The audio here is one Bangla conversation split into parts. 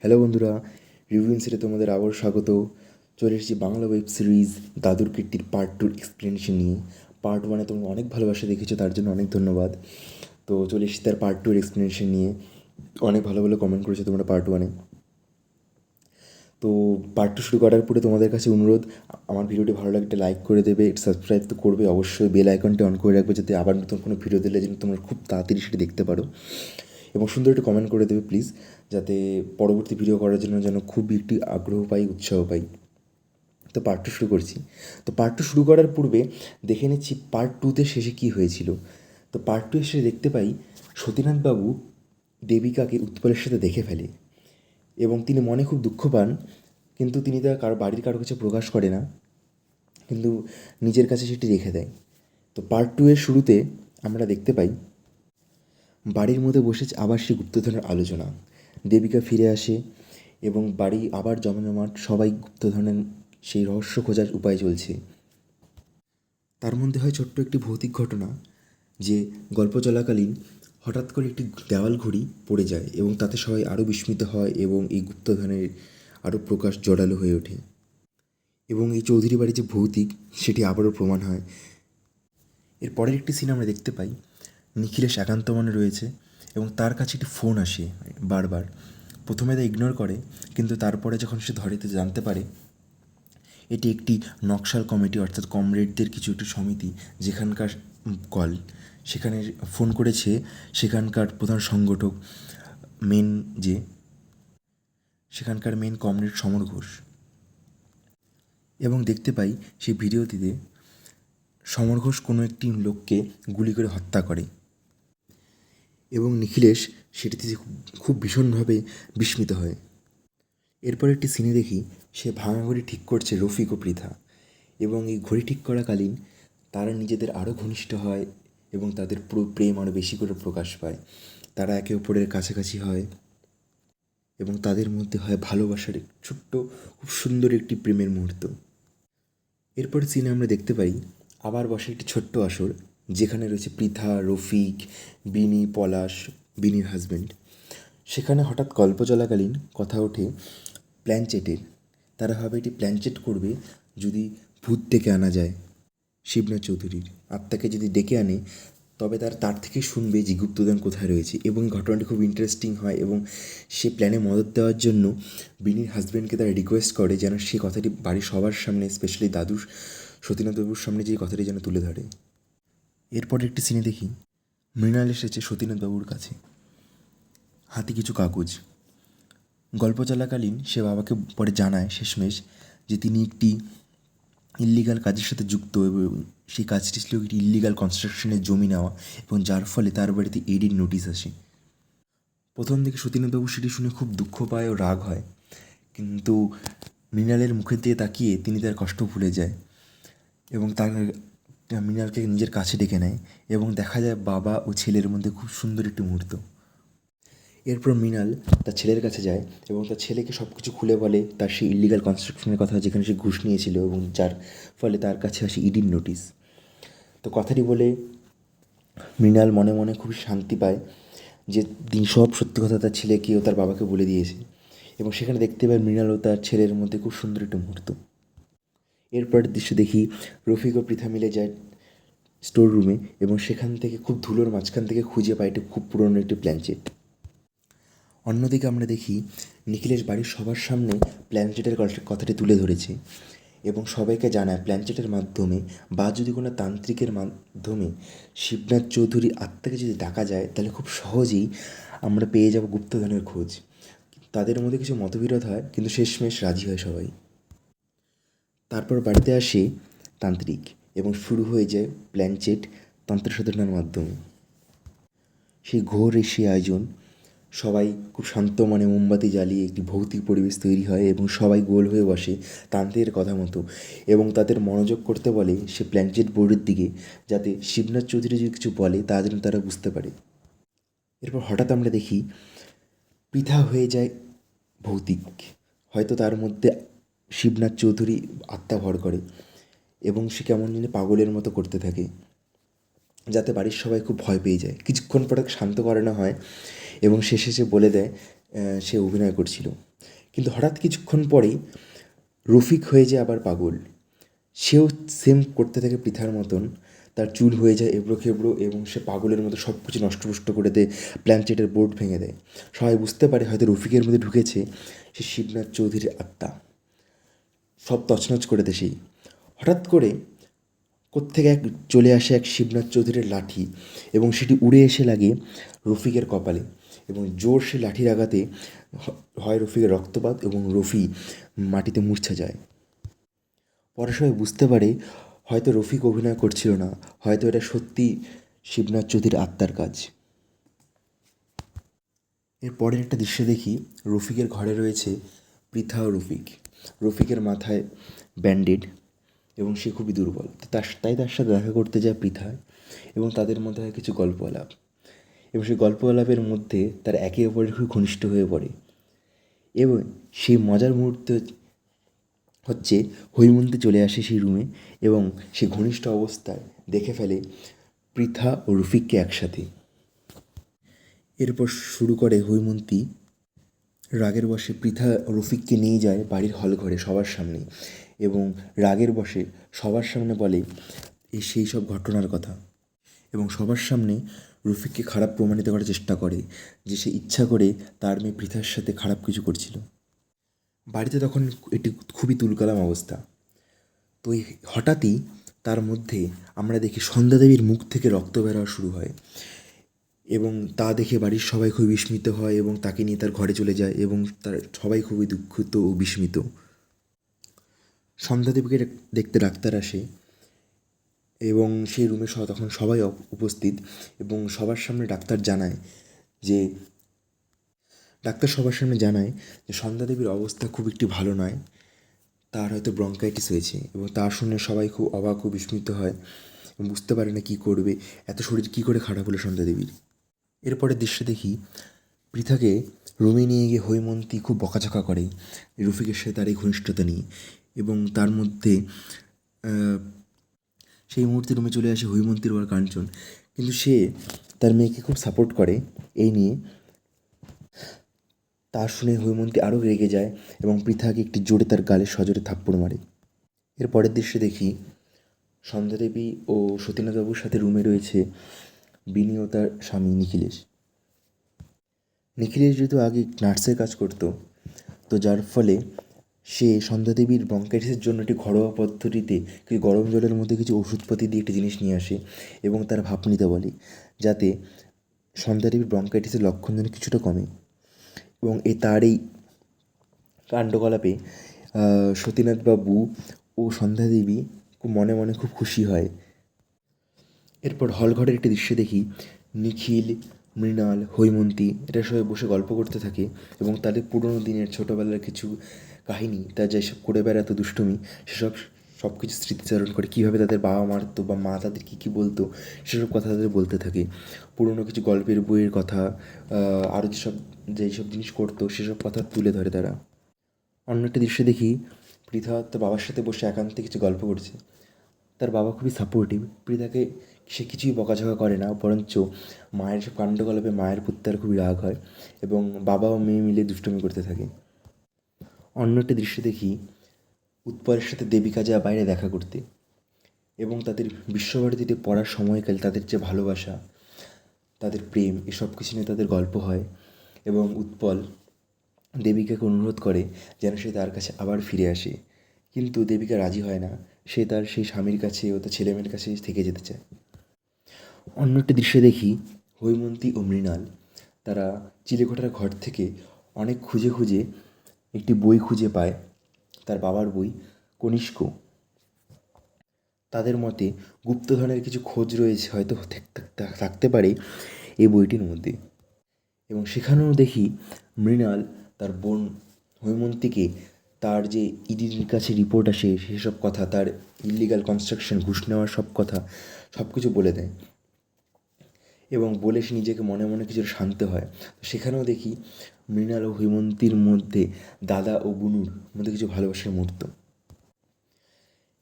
হ্যালো বন্ধুরা, রিভিউ ইনসেটে তোমাদের আবার স্বাগত। চলে এসেছি বাংলা ওয়েব সিরিজ দাদুর কীর্তির পার্ট টুর এক্সপ্লেনেশন নিয়ে। পার্ট ওয়ানে তোমরা অনেক ভালোবাসা দেখেছো, তার জন্য অনেক ধন্যবাদ। তো চলে এসেছি তার পার্ট টুর এক্সপ্লেনেশন নিয়ে। অনেক ভালো ভালো কমেন্ট করেছো তোমরা পার্ট ওয়ানে। তো পার্ট টু শুরু করার পরে তোমাদের কাছে অনুরোধ, আমার ভিডিওটি ভালো লাগলে লাইক করে দেবে, সাবস্ক্রাইব তো করবে অবশ্যই, বেল আইকনটি অন করে রাখবে যাতে আবার নতুন কোনো ভিডিও দিলে যেন তোমরা খুব তাড়াতাড়ি সেটি দেখতে পারো। এবং সুন্দর একটি কমেন্ট করে দেবে প্লিজ, যাতে পরবর্তী ভিডিও করার জন্য যেন খুবই একটি আগ্রহ পাই, উৎসাহ পাই। তো পার্ট টু শুরু করছি। তো পার্ট টু শুরু করার পূর্বে দেখে নিচ্ছি পার্ট টুতে শেষে কী হয়েছিল। তো পার্ট টু এসে দেখতে পাই সতীনাথবাবু দেবিকাকে উৎপলের সাথে দেখে ফেলে এবং তিনি মনে খুব দুঃখ পান, কিন্তু তিনি তার বাড়ির কারো কাছে প্রকাশ করে না, কিন্তু নিজের কাছে সেটি রেখে দেয়। তো পার্ট টু এর শুরুতে আমরা দেখতে পাই বাড়ির মধ্যে বসেছে আবার সেই গুপ্তধনের আলোচনা। দেবিকা ফিরে আসে এবং বাড়ি আবার জমজমাট, সবাই গুপ্তধনের সেই রহস্য খোঁজার উপায় চলছে। তার মধ্যে হয় ছোট্ট একটি ভৌতিক ঘটনা, যে গল্প চলাকালীন হঠাৎ করে একটি দেওয়াল ঘড়ি পড়ে যায় এবং তাতে সবাই আরও বিস্মিত হয় এবং এই গুপ্তধনের আরও প্রকাশ জোরালো হয়ে ওঠে এবং এই চৌধুরী বাড়ি যে ভৌতিক সেটি আবারও প্রমাণ হয়। এর পরের একটি সিন আমরা দেখতে পাই নিখিলেশ একান্ত মনে রয়েছে এবং তার কাছে একটি ফোন আসে বারবার। প্রথমে তা ইগনোর করে, কিন্তু তারপরে যখন সে ধরে জানতে পারে এটি একটি নকশাল কমিটি, অর্থাৎ কমরেডদের কিছু একটি সমিতি যেখানকার কল। সেখানে ফোন করেছে সেখানকার প্রধান সংগঠক, মেন যে সেখানকার মেন কমরেড সমর ঘোষ। এবং দেখতে পাই সেই ভিডিওটিতে সমর ঘোষ কোনো একটি লোককে গুলি করে হত্যা করে এবং নিখিলেশ সেটিতে খুব ভীষণভাবে বিস্মিত হয়। এরপর একটি সিনে দেখি সে ভাঙা ঘড়ি ঠিক করছে রফিক ও পৃথা, এবং এই ঘড়ি ঠিক করাকালীন তারা নিজেদের আরও ঘনিষ্ঠ হয় এবং তাদের পুরো প্রেম আরও বেশি করে প্রকাশ পায়। তারা একে অপরের কাছাকাছি হয় এবং তাদের মধ্যে হয় ভালোবাসার ছোট্ট খুব সুন্দর একটি প্রেমের মুহূর্ত। এরপর সিনে আমরা দেখতে পাই আবার বসে একটি ছোট্ট আসর, যেখানে রয়েছে পৃথা, রফিক, বিনি, পলাশ, বিনির হাজব্যান্ড। সেখানে হঠাৎ গল্প চলাকালীন কথা ওঠে প্ল্যানচেটের। তারা ভাবে এটি প্ল্যানচেট করবে যদি ভূত ডেকে আনা যায়, শিবনাথ চৌধুরীর আত্মাকে যদি ডেকে আনে তবে তার থেকেই শুনবে যে গুপ্তধন কোথায় রয়েছে। এবং ঘটনাটি খুব ইন্টারেস্টিং হয় এবং সে প্ল্যানে মদত দেওয়ার জন্য বিনির হাজব্যান্ডকে তারা রিকোয়েস্ট করে যেন সে কথাটি বাড়ির সবার সামনে, স্পেশালি দাদু সতীনাথবাবুর সামনে যে কথাটি যেন তুলে ধরে। এরপর একটি সিনে দেখি মৃণাল এসেছে সতীনাথবাবুর কাছে, হাতে কিছু কাগজ। গল্প চলাকালীন সে বাবাকে পরে জানায় শেষমেশ যে তিনি একটি ইল্লিগাল কাজের সাথে যুক্ত এবং সেই কাজটি ছিল একটি ইল্লিগাল কনস্ট্রাকশনের জমি নেওয়া, এবং যার ফলে তার বাড়িতে ইডির নোটিশ আসে। প্রথম দিকে সতীনাথবাবু সেটি শুনে খুব দুঃখ পায় ও রাগ হয়, কিন্তু মৃণালের মুখের দিকে তাকিয়ে তিনি তার কষ্ট ভুলে যায় এবং তার মৃণালকে নিজের কাছে ডেকে নেয় এবং দেখা যায় বাবা ও ছেলের মধ্যে খুব সুন্দর একটি মুহূর্ত। এরপর মৃণাল তার ছেলের কাছে যায় এবং তার ছেলেকে সব কিছু খুলে বলে তার সেই ইল্লিগাল কনস্ট্রাকশনের কথা, যেখানে সে ঘুষ নিয়েছিল এবং যার ফলে তার কাছে আসে ইডির নোটিশ। তো কথাটি বলে মৃণাল মনে মনে খুবই শান্তি পায় যে তিনি সব সত্যি কথা তার ছেলেকে ও তার বাবাকে বলে দিয়েছে, এবং সেখানে দেখতে পায় মৃণাল ও তার ছেলের মধ্যে খুব সুন্দর একটা মুহূর্ত। এরপরের দৃশ্য দেখি রফিক ও পৃথা মিলে যায় স্টোর রুমে এবং সেখান থেকে খুব ধুলোর মাঝখান থেকে খুঁজে পায় একটি খুব পুরনো একটি প্ল্যানচেট। অন্যদিকে আমরা দেখি নিখিলেশ বাড়ির সবার সামনে প্ল্যানচেটের কথাটি তুলে ধরেছে এবং সবাইকে জানায় প্ল্যানচেটের মাধ্যমে বা যদি কোনো তান্ত্রিকের মাধ্যমে শিবনাথ চৌধুরীর আত্মাকে যদি ডাকা যায় তাহলে খুব সহজেই আমরা পেয়ে যাব গুপ্তধনের খোঁজ। তাদের মধ্যে কিছু মতবিরোধ হয়, কিন্তু শেষমেশ রাজি হয় সবাই। তারপর বাড়িতে আসে তান্ত্রিক এবং শুরু হয়ে যায় প্ল্যানচেট তন্ত্র সাধনার মাধ্যমে সেই ঘোর সেই আয়োজন। সবাই খুব শান্ত মনে মোমবাতি জ্বালিয়ে একটি ভৌতিক পরিবেশ তৈরি হয় এবং সবাই গোল হয়ে বসে তান্ত্রিকের কথা মতো, এবং তাদের মনোযোগ করতে বলে সে প্ল্যানচেট বোর্ডের দিকে, যাতে শিবনাথ চৌধুরী যদি কিছু বলে তা যেন তারা বুঝতে পারে। এরপর হঠাৎ আমরা দেখি পৃথা হয়ে যায় ভৌতিক, হয়তো তার মধ্যে শিবনাথ চৌধুরী আত্মা ভর করে এবং সে কেমন জানি পাগলের মতো করতে থাকে, যাতে বাড়ির সবাই খুব ভয় পেয়ে যায়। কিছুক্ষণ পরে শান্ত করানো হয় এবং শেষে সে বলে দেয় সে অভিনয় করছিল। কিন্তু হঠাৎ কিছুক্ষণ পরেই রফিক হয়ে যায় আবার পাগল। সেও সেম করতে থাকে পৃথার মতন, তার চুল হয়ে যায় এবড়ো খেবড়ো এবং সে পাগলের মতো সব কিছু নষ্টভষ্ট করে দেয়, প্ল্যানচেটের বোর্ড ভেঙে দেয়। সবাই বুঝতে পারে হয়তো রফিকের মধ্যে ঢুকেছে সে শিবনাথ চৌধুরীর আত্মা, সব তছনছ করে দেয় সেই। হঠাৎ করে কোত্থেকে চলে আসে এক শিবনাথ চৌধুরীর লাঠি এবং সেটি উড়ে এসে লাগে রফিকের কপালে এবং জোর সে লাঠির আঘাতে হয় রফিকের রক্তপাত এবং রফি মাটিতে মূর্ছা যায়। পরে সবাই বুঝতে পারে হয়তো রফিক অভিনয় করছিল না, হয়তো এটা সত্যি শিবনাথ চৌধুরীর আত্মার কাজ। এর পরের একটা দৃশ্য দেখি, রফিকের ঘরে রয়েছে পৃথা ও রফিক। রফিকের মাথায় ব্যান্ডেড এবং সে খুবই দুর্বল, তো তাই তার সাথে দেখা করতে যায় পৃথা এবং তাদের মধ্যে হয় কিছু গল্প আলাপ এবং সেই গল্প আলাপের মধ্যে তারা একে অপরের খুব ঘনিষ্ঠ হয়ে পড়ে এবং সেই মজার মুহূর্ত হচ্ছে হৈমন্তী চলে আসে সেই রুমে এবং সে ঘনিষ্ঠ অবস্থায় দেখে ফেলে পৃথা ও রফিককে একসাথে। এরপর শুরু করে হৈমন্তী রাগের বশে পৃথা রফিককে নিয়ে যায় বাড়ির হল ঘরে সবার সামনে এবং রাগের বশে সবার সামনে বলে সেই সব ঘটনার কথা এবং সবার সামনে রফিককে খারাপ প্রমাণিত করার চেষ্টা করে যে সে ইচ্ছা করে তার মেয়ে পৃথার সাথে খারাপ কিছু করছিল। বাড়িতে তখন এটি খুবই তুলকালাম অবস্থা। তো এই হঠাৎই তার মধ্যে আমরা দেখি সন্ধ্যাদেবীর মুখ থেকে রক্ত বেরোয়া শুরু হয় এবং তা দেখে বাড়ির সবাই খুবই বিস্মিত হয় এবং তাকে নিয়ে তার ঘরে চলে যায় এবং তার সবাই খুবই দুঃখিত ও বিস্মিত। সন্ধ্যাদেবীকে দেখতে ডাক্তার আসে এবং সেই রুমে তখন সবাই উপস্থিত এবং সবার সামনে ডাক্তার সবার সামনে জানায় যে সন্ধ্যাদেবীর অবস্থা খুব একটি ভালো নয়, তার হয়তো ব্রঙ্কাইটিস হয়েছে এবং তা শুনে সবাই খুব অবাক ও বিস্মিত হয় এবং বুঝতে পারে না কী করবে, এত শরীর কী করে খারাপ হলো সন্ধ্যাদেবীর। এরপরের দৃশ্য দেখি পৃথাকে রুমে নিয়ে গিয়ে হৈমন্তী খুব বকাঝকা করে রফিকের সাথে তার এই ঘনিষ্ঠতা নিয়ে এবং তার মধ্যে সেই মুহূর্তে রুমে চলে আসে হৈমন্তীর বর কাঞ্চন, কিন্তু সে তার মেয়েকে খুব সাপোর্ট করে এই নিয়ে। তা শুনে হৈমন্তী আরও রেগে যায় এবং পৃথাকে একটি জোরে তার গালে সজোরে থাপ্পড় মারে। এর পরের দৃশ্যে দেখি সন্ধ্যাদেবী ও সতীনাথবাবুর সাথে রুমে রয়েছে বিনি ও তার স্বামী নিখিলেশ। নিখিলেশ যেহেতু আগে নার্সের কাজ করতো, তো যার ফলে সে সন্ধ্যাদেবীর ব্রঙ্কাইটিসের জন্য একটি ঘরোয়া পদ্ধতিতে কিছু গরম জলের মধ্যে কিছু ওষুধপাতি দিয়ে একটি জিনিস নিয়ে আসে এবং তার ভাপ নিতে বলে যাতে সন্ধ্যাদেবীর ব্রঙ্কাইটিসের লক্ষণ যেন কিছুটা কমে এবং তার এই কাণ্ডকলাপে সতীনাথবাবু ও সন্ধ্যাদেবী খুব মনে মনে খুব খুশি হয়। এরপর হলঘরের একটি দৃশ্য দেখি নিখিল, মৃণাল, হৈমন্তী এটা সবাই বসে গল্প করতে থাকে এবং তাদের পুরনো দিনের ছোটোবেলার কিছু কাহিনী, তার যেসব করে বেড়াতো দুষ্টুমি, সব কিছু স্মৃতিচারণ করে কীভাবে তাদের বাবা মারতো বা মা তাদের কী কী বলতো সেসব কথা তাদের বলতে থাকে। পুরনো কিছু গল্পের বইয়ের কথা, আরও যেসব জিনিস করতো সেসব কথা তুলে ধরে তারা। অন্য একটা দৃশ্য দেখি পৃথা তার বাবার সাথে বসে একান্তে কিছু গল্প করছে। তার বাবা খুবই সাপোর্টিভ, পৃথাকে সে কিছুই বকাঝকা করে না, বরঞ্চ মায়ের সব কাণ্ডকলাপে মায়ের প্রতি তার খুবই রাগ হয় এবং বাবা ও মেয়ে মিলে দুষ্টুমি করতে থাকে। অন্য একটা দৃশ্য দেখি উৎপলের সাথে দেবিকা যায় বাইরে দেখা করতে এবং তাদের বিশ্বভারতীতে পড়ার সময়কাল তাদের যে ভালোবাসা, তাদের প্রেম, এসব কিছু নিয়ে তাদের গল্প হয় এবং উৎপল দেবিকাকে অনুরোধ করে যেন সে তার কাছে আবার ফিরে আসে, কিন্তু দেবিকা রাজি হয় না, সে তার সেই স্বামীর কাছে ও তার ছেলেমেয়ের কাছে থেকে যেতে চায়। অন্য একটি দৃশ্য দেখি হৈমন্তী ও মৃণাল তারা চিলেকোঠার ঘর থেকে অনেক খুঁজে খুঁজে একটি বই খুঁজে পায়, তার বাবার বই কনিষ্ক। তাদের মতে গুপ্তধনের কিছু খোঁজ রয়েছে, হয়তো থাকতে পারে এই বইটির মধ্যে এবং সেখানেও দেখি মৃণাল তার বোন হৈমন্তীকে তার যে ইডির কাছে রিপোর্ট আসে সেসব কথা, তার ইলিগাল কনস্ট্রাকশন, ঘুষ নেওয়ার সব কথা সব কিছু বলে দেয় এবং বলে সে নিজেকে মনে মনে কিছু শান্ত হয়। তো সেখানেও দেখি মৃণাল ও হৈমন্তীর মধ্যে, দাদা ও বুনুর মধ্যে কিছু ভালোবাসার মুহূর্ত।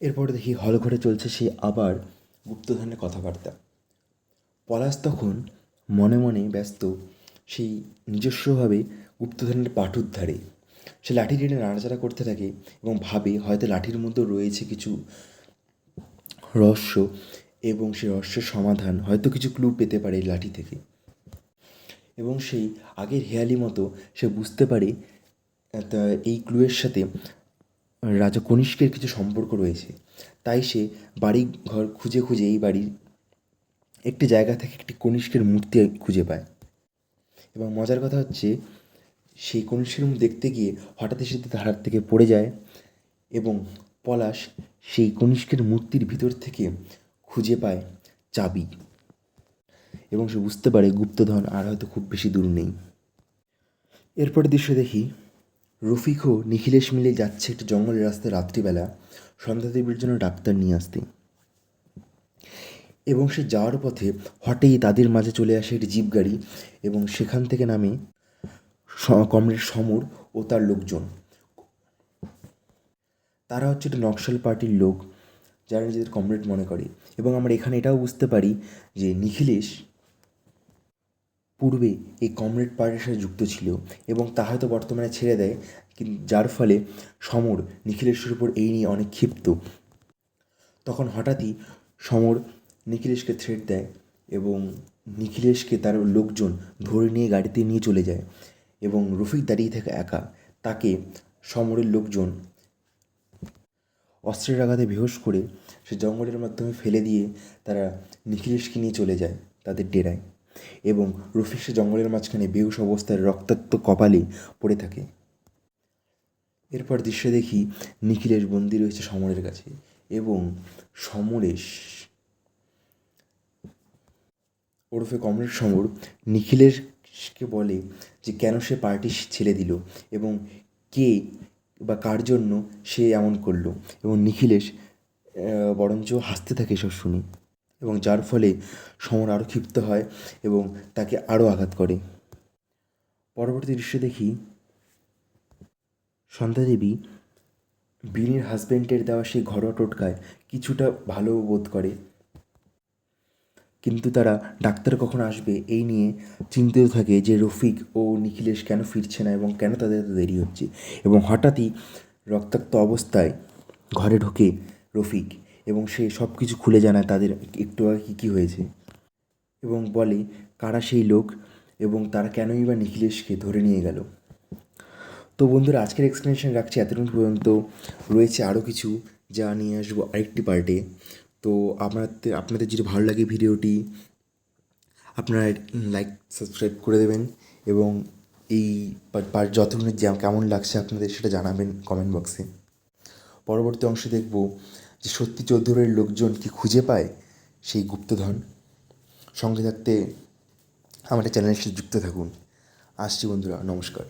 এরপরে দেখি হলঘরে চলছে সে আবার গুপ্তধনের কথাবার্তা। পলাশ তখন মনে মনে ব্যস্ত সেই নিজস্বভাবে গুপ্তধনের পাঠুর ধারে। সে লাঠি টেনে নাড়াচাড়া করতে থাকে এবং ভাবে হয়তো লাঠির মধ্যে রয়েছে কিছু রহস্য এবং সেই রহস্যের সমাধান, হয়তো কিছু ক্লু পেতে পারে এই লাঠি থেকে। এবং সেই আগের হেয়ালি মতো সে বুঝতে পারে এই ক্লুয়ের সাথে রাজা কনিষ্কের কিছু সম্পর্ক রয়েছে। তাই সে বাড়ি ঘর খুঁজে খুঁজে এই বাড়ির একটি জায়গা থেকে একটি কনিষ্কের মূর্তি খুঁজে পায়। এবং মজার কথা হচ্ছে, সেই কনিষ্কের মূর্তি দেখতে গিয়ে হঠাৎই সে তার হাত থেকে পড়ে যায় এবং পলাশ সেই কনিষ্কের মূর্তির ভিতর থেকে খুঁজে পায় চাবি এবং সে বুঝতে পারে গুপ্তধন আর হয়তো খুব বেশি দূর নেই। এরপর দৃশ্য দেখি, রফিক ও নিখিলেশ মিলে যাচ্ছে একটি জঙ্গলের রাস্তায় রাত্রিবেলা সন্ধ্যাদেবীর জন্য ডাক্তার নিয়ে আসতে। এবং সে যাওয়ার পথে হঠাৎই তাদের মাঝে চলে আসে একটি জিপ গাড়ি এবং সেখান থেকে নামে কমরেড সমর ও তার লোকজন। তারা হচ্ছে একটা নকশাল পার্টির লোক, যারা নিজেদের কমরেড মনে করে। এবং আমরা এখানে এটাও বুঝতে পারি যে নিখিলেশ পূর্বে এই কমরেড পার্টির সাথে যুক্ত ছিল এবং তা হয়তো বর্তমানে ছেড়ে দেয়, কিন্তু যার ফলে সমর নিখিলেশের উপর এই নিয়ে অনেক ক্ষিপ্ত। তখন হঠাৎই সমর নিখিলেশকে থ্রেট দেয় এবং নিখিলেশকে তার লোকজন ধরে নিয়ে গাড়িতে নিয়ে চলে যায় এবং রফিক দাঁড়িয়ে থাকে একা। তাকে সমরের লোকজন অস্ত্রের আঘাতে বেহোশ করে সে জঙ্গলের মাধ্যমে ফেলে দিয়ে তারা নিখিলেশকে নিয়ে চলে যায় তাদের ডেরায় এবং রফিক সে জঙ্গলের মাঝখানে বেহুশ অবস্থায় রক্তাক্ত কপালে পড়ে থাকে। এরপর দৃশ্য দেখি, নিখিলেশ বন্দি রয়েছে সমরের কাছে এবং সমরেশ ওরফে কমরেড সমর নিখিলেশকে বলে যে কেন সে পার্টি ছেড়ে দিল এবং কে বা কার জন্য সে এমন করলো। এবং নিখিলেশ বরঞ্চ হাসতে থাকে এসব শুনে এবং যার ফলে সমর আরও ক্ষিপ্ত হয় এবং তাকে আরও আঘাত করে। পরবর্তী দৃশ্য দেখি, সন্ধ্যাদেবী বিনির হাজব্যান্ডের দেওয়া সেই ঘরোয়া টোটকায় কিছুটা ভালো বোধ করে, কিন্তু তারা ডাক্তার কখন আসবে এই নিয়ে চিন্তিত থাকে যে রফিক ও নিখিলেশ কেন ফিরছে না এবং কেন তাদের এত দেরি হচ্ছে। এবং হঠাৎই রক্তাক্ত অবস্থায় ঘরে ঢোকে রফিক এবং সে সব কিছু খুলে জানায় তাদের একটু আগে কী কী হয়েছে এবং বলে কারা সেই লোক এবং তারা কেনই বা নিখিলেশকে ধরে নিয়ে গেল। তো বন্ধুরা, আজকের এক্সপ্লেনেশন রাখছি এতটুকু পর্যন্ত। রয়েছে আরও কিছু যা নিয়ে আসবো আরেকটি পার্টে। তো আপনাদের যদি ভালো লাগে ভিডিওটি, আপনারা লাইক সাবস্ক্রাইব করে দেবেন এবং এই পার্ট যতক্ষণ কেমন লাগছে আপনাদের সেটা জানাবেন কমেন্ট বক্সে। পরবর্তী অংশে দেখব যে সত্যি চৌধুরীর লোকজন কি খুঁজে পায় সেই গুপ্তধন। সঙ্গে থাকতে আমাদের চ্যানেলের সাথে যুক্ত থাকুন। আসছি বন্ধুরা, নমস্কার।